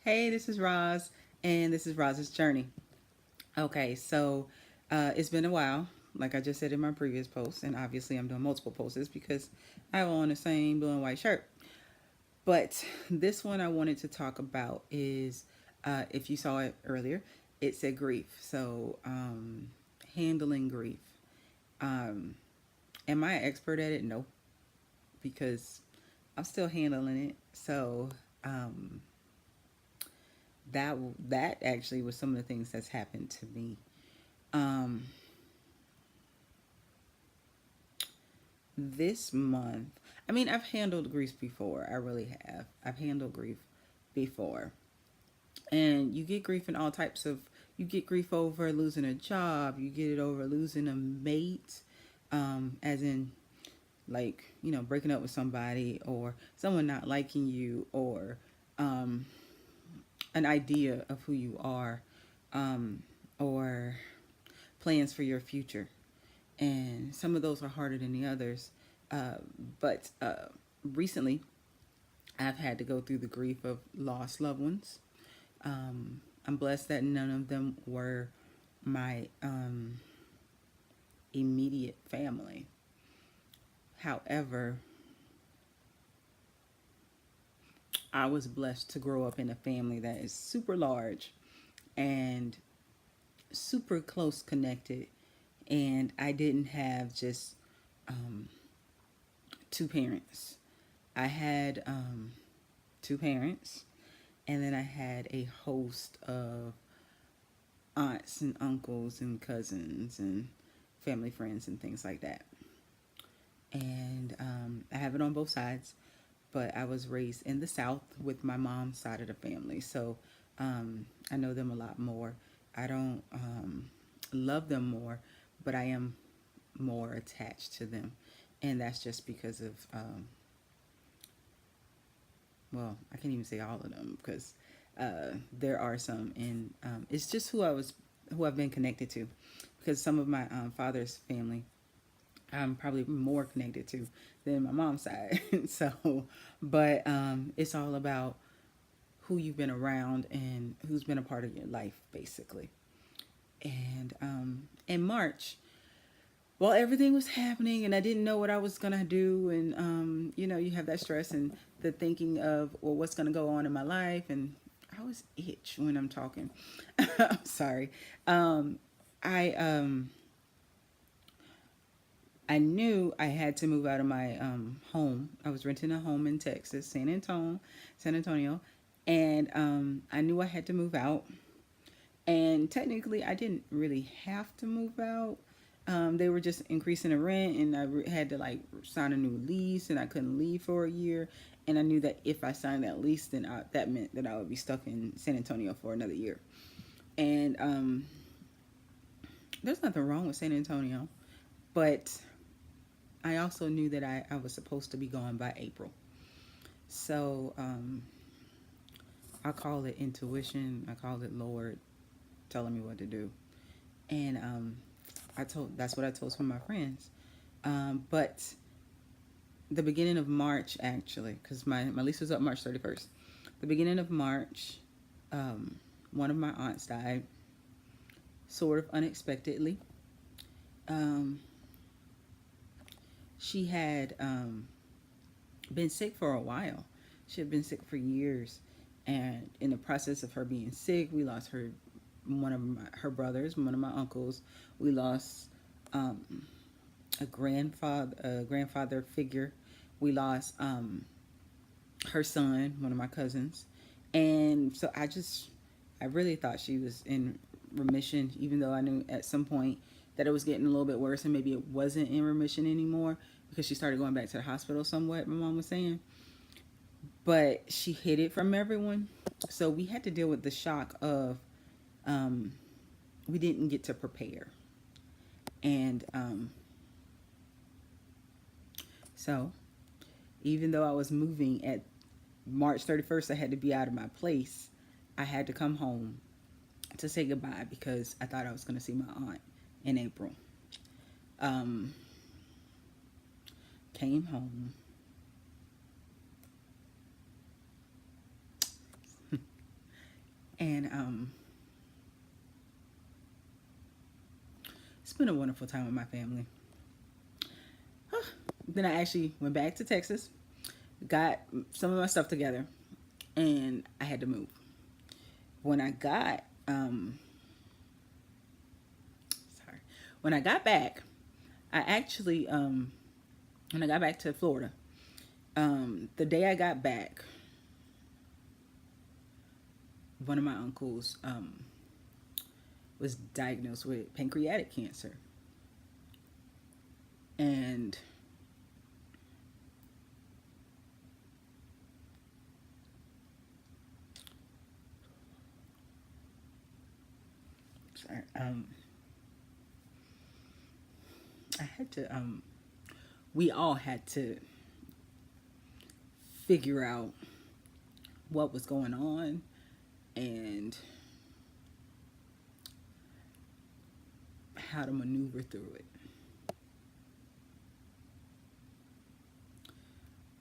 Hey, this is Roz, and this is Roz's journey. Okay, so it's been a while, like I just said in my previous post, and obviously I'm doing multiple posts because I have on the same blue and white shirt. But this one I wanted to talk about is, if you saw it earlier, it said grief. So, handling grief. Um, am I an expert at it? No, because I'm still handling it. So, um, that actually was some of the things that's happened to me. Um, this month, I mean, I've handled grief before. I really have. I've handled grief before, and you get grief in all types of. You get grief over losing a job. You get it over losing a mate, as in breaking up with somebody or someone not liking you or um, an idea of who you are, um, or plans for your future. And some of those are harder than the others. But recently, I've had to go through the grief of lost loved ones. I'm blessed that none of them were my immediate family. However, I was blessed to grow up in a family that is super large and super close connected. And I didn't have just um, two parents. I had two parents, and then I had a host of aunts and uncles and cousins and family friends and things like that. And I have it on both sides, but I was raised in the South with my mom's side of the family, so I know them a lot more. I don't love them more, but I am more attached to them, and that's just because of well, I can't even say all of them because there are some, and it's just who I've been connected to, because some of my father's family I'm probably more connected to than my mom's side. So, but it's all about who you've been around and who's been a part of your life, basically. And in March, while everything was happening and I didn't know what I was gonna do, and you have that stress and the thinking of, well, what's gonna go on in my life, and I always itch when I'm talking. I'm sorry. I I knew I had to move out of my home. I was renting a home in Texas, San Antonio, and I knew I had to move out. And technically, I didn't really have to move out. They were just increasing the rent, and had to like sign a new lease, and I couldn't leave for a year. And I knew that if I signed that lease, then that meant that I would be stuck in San Antonio for another year. And there's nothing wrong with San Antonio, but I also knew that I was supposed to be gone by April. So I call it intuition. I call it Lord telling me what to do. And that's what I told some of my friends. But the beginning of March, actually, because my lease was up March 31st. The beginning of March, um, one of my aunts died, sort of unexpectedly. Um, she had been sick for a while. She had been sick for years, and in the process of her being sick, we lost her brothers, one of my uncles. We lost um, a grandfather figure. We lost her son, one of my cousins, and so I really thought she was in remission, even though I knew at some point that it was getting a little bit worse, and maybe it wasn't in remission anymore because she started going back to the hospital somewhat. My mom was saying, but she hid it from everyone. So we had to deal with the shock of um, we didn't get to prepare. And so even though I was moving at March 31st, I had to be out of my place. I had to come home to say goodbye because I thought I was going to see my aunt in April. Um, Came home. And it's been a wonderful time with my family. Then I actually went back to Texas, got some of my stuff together, and I had to move. When I got sorry, when I got back, I actually when I got back to Florida, the day I got back, one of my uncles was diagnosed with pancreatic cancer, and sorry, I had to we all had to figure out what was going on and how to maneuver through it.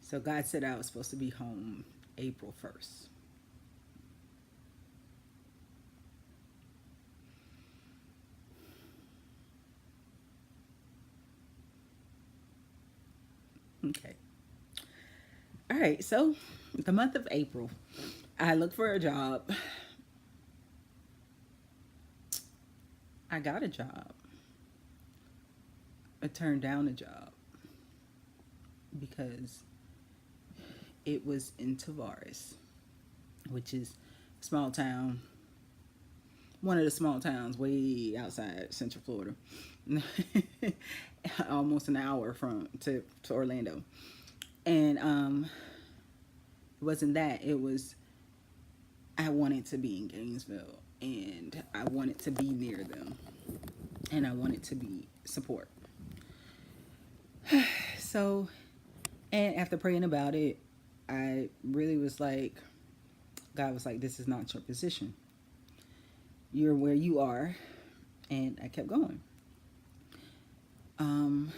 So God said I was supposed to be home April 1st. Okay. All right. So the month of April, I looked for a job. I got a job. I turned down a job because it was in Tavares, which is a small town, one of the small towns way outside Central Florida, almost an hour from to Orlando. And it wasn't that. It was I wanted to be in Gainesville, and I wanted to be near them, and I wanted to be support. So, and after praying about it, I really was like, God was like, this is not your position. You're where you are. And I kept going. Um,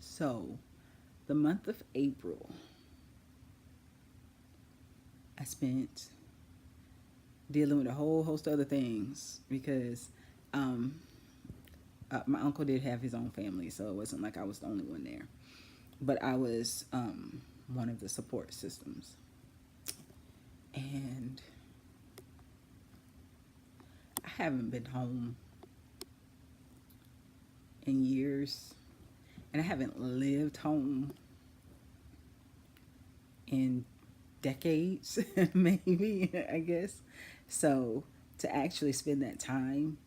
so the month of April, I spent dealing with a whole host of other things because my uncle did have his own family, so it wasn't like I was the only one there. But I was one of the support systems. And I haven't been home in years, and I haven't lived home in decades, maybe, I guess. So to actually spend that time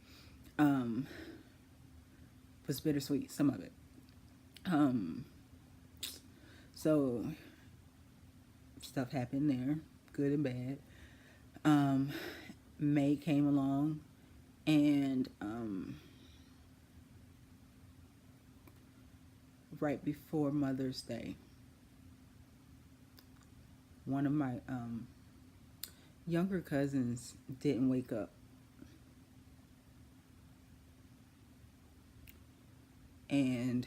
um, was bittersweet, some of it. Um, so stuff happened there, good and bad. Um, May came along, and right before Mother's Day, one of my younger cousins didn't wake up. And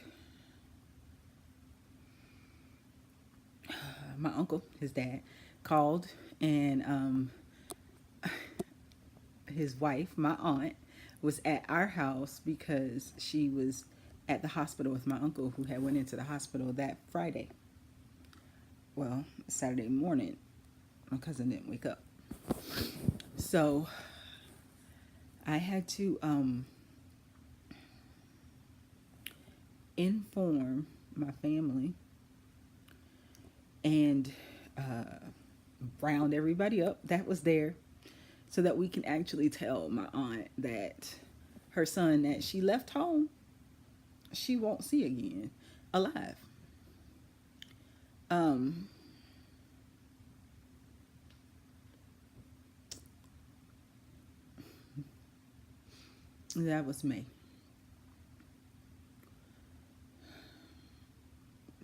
my uncle, his dad, called, and his wife, my aunt, was at our house because she was at the hospital with my uncle, who had went into the hospital that Friday. Well, Saturday morning, my cousin didn't wake up. So I had to inform my family and round everybody up that was there so that we can actually tell my aunt that her son that she left home, she won't see again alive. Um, that was May,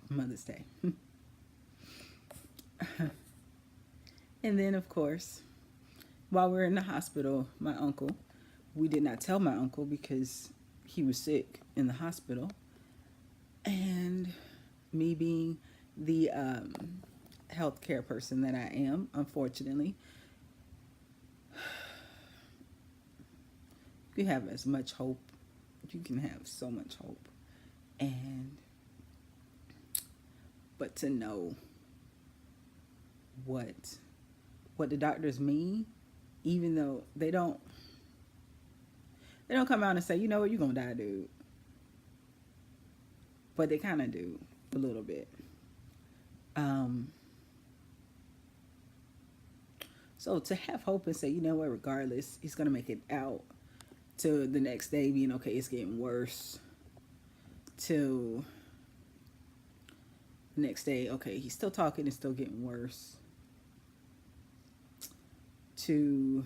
Mother's Day. And then, of course, while we were in the hospital, my uncle, we did not tell my uncle because he was sick in the hospital. And me being the healthcare person that I am, unfortunately, You have as much hope. You can have so much hope. And, but to know what the doctors mean, even though they don't come out and say, you know what, you're gonna die, dude. But they kind of do a little bit. Um, so to have hope and say, you know what, regardless, he's gonna make it out, to the next day being okay, it's getting worse, to the next day, okay, he's still talking, it's still getting worse, to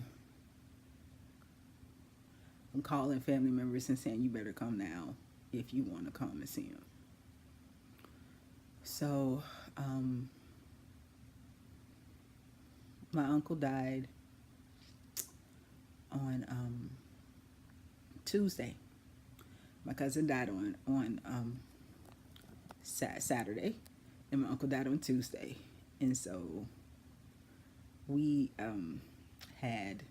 I'm calling family members and saying, you better come now if you want to come and see him. So, my uncle died on Tuesday. My cousin died on Saturday, and my uncle died on Tuesday. And so we had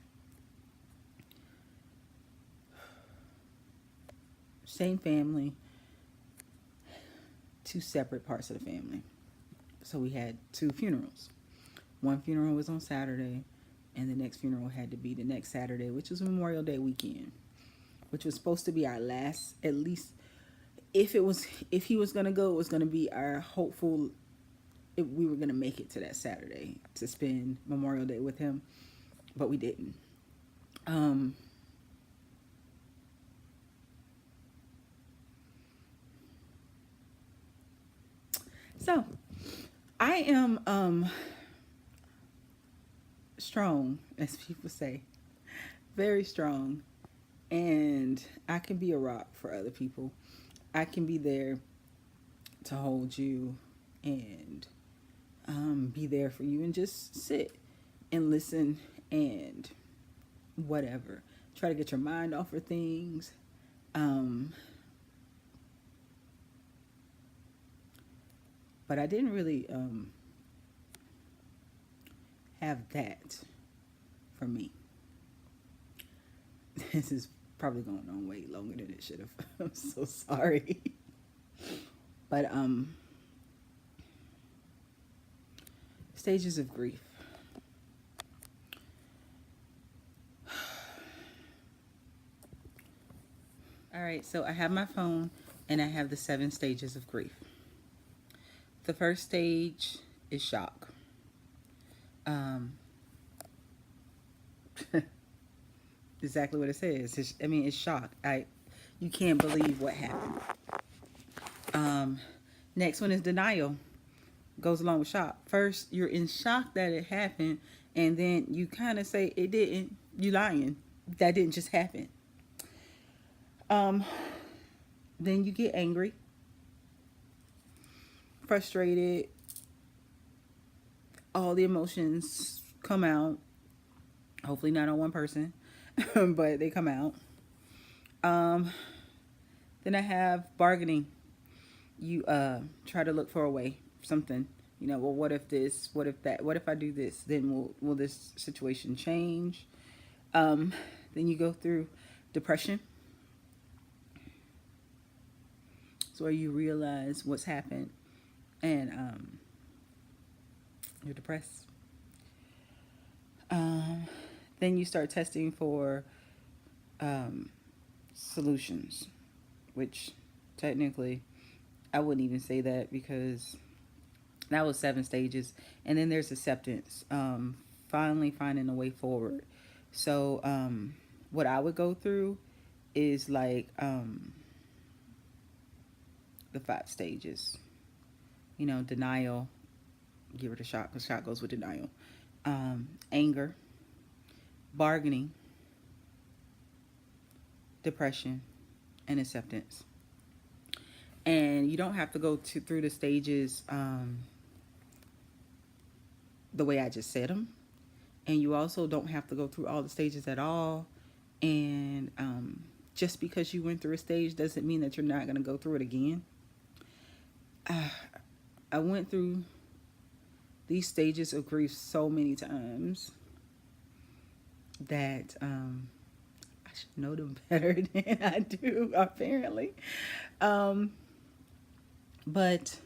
same family, two separate parts of the family. So we had two funerals. One funeral was on Saturday, and the next funeral had to be the next Saturday, which was Memorial Day weekend, which was supposed to be our last, at least if he was gonna go, it was gonna be our hopeful, if we were gonna make it to that Saturday to spend Memorial Day with him, but we didn't. So I am strong, as people say, very strong, and I can be a rock for other people. I can be there to hold you and be there for you and just sit and listen and whatever. Try to get your mind off of things. But I didn't really have that for me. This is probably going on way longer than it should have. I'm so sorry. But stages of grief. All right, so I have my phone and I have the 7 stages of grief. The first stage is shock. Exactly what it says. It's shock. You can't believe what happened. Next one is denial. Goes along with shock. First, you're in shock that it happened, and then you kind of say it didn't. You lying. That didn't just happen. Then you get angry, frustrated. All the emotions come out. Hopefully not on one person, but they come out. Then I have bargaining. You try to look for a way, something. Well, what if this? What if that? What if I do this? Then will this situation change? Then you go through depression. So where you realize what's happened and you're depressed. Then you start testing for solutions, which technically I wouldn't even say that because that was 7 stages. And then there's acceptance, finally finding a way forward. So what I would go through is like the 5 stages. Denial, give it a shot because shot goes with denial. Anger, bargaining, depression, and acceptance. And you don't have to go through the stages the way I just said them. And you also don't have to go through all the stages at all. And just because you went through a stage doesn't mean that you're not going to go through it again. I went through these stages of grief so many times that I should know them better than I do, apparently. Um, but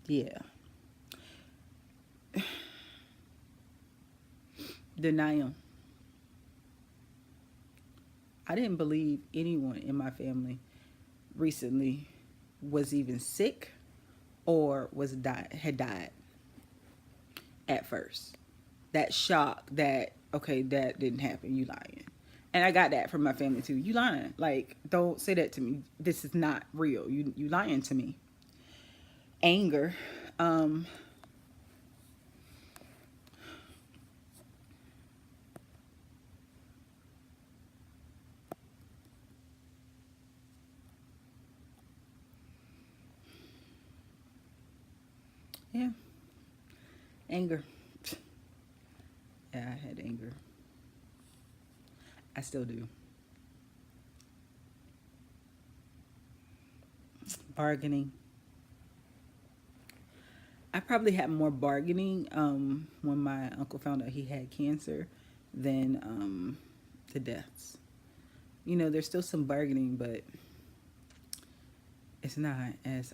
yeah, denial. I didn't believe anyone in my family recently was even sick or had died at first. That shock that, okay, that didn't happen, you lying. And I got that from my family too. You lying. Like, don't say that to me. This is not real. You lying to me. Anger. Um yeah, anger. Yeah, I had anger. I still do. Bargaining. I probably had more bargaining when my uncle found out he had cancer than the deaths. You know, there's still some bargaining, but it's not as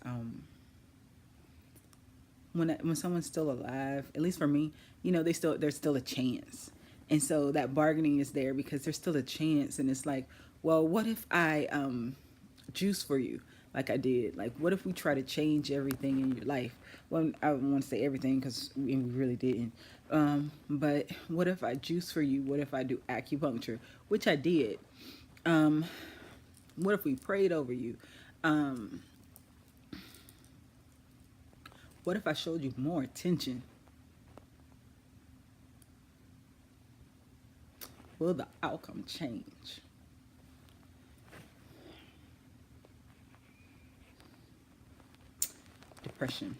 when someone's still alive. At least for me, you know, there's still a chance, and so that bargaining is there because there's still a chance, and it's like, well, what if I juice for you like I did? Like, what if we try to change everything in your life? Well, I don't want to say everything because we really didn't. But what if I juice for you? What if I do acupuncture, which I did? Um, what if we prayed over you? Um, what if I showed you more attention? Will the outcome change? Depression.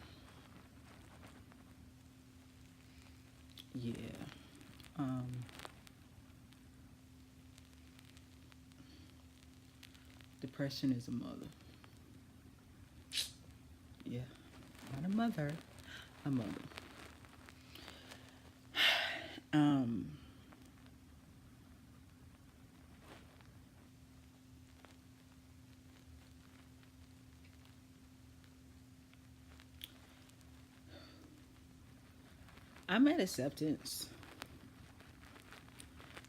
Yeah. Um, Depression is a mother. Yeah. Not a mother. A mother. Um, I'm at acceptance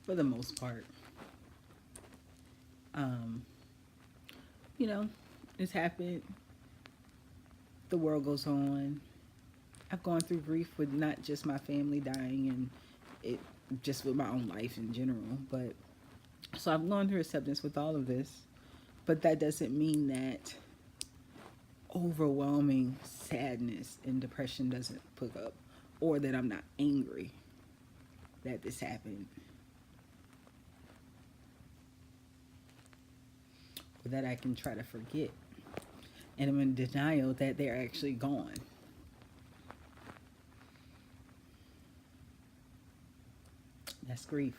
for the most part. Um, you know, it's happened. The world goes on. I've gone through grief with not just my family dying and it just with my own life in general, but so I've gone through acceptance with all of this, but that doesn't mean that overwhelming sadness and depression doesn't pick up or that I'm not angry that this happened or that I can try to forget and I'm in denial that they're actually gone. That's grief.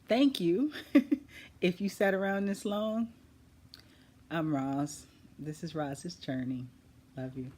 Thank you. If you sat around this long, I'm Roz. This is Roz's journey. Love you.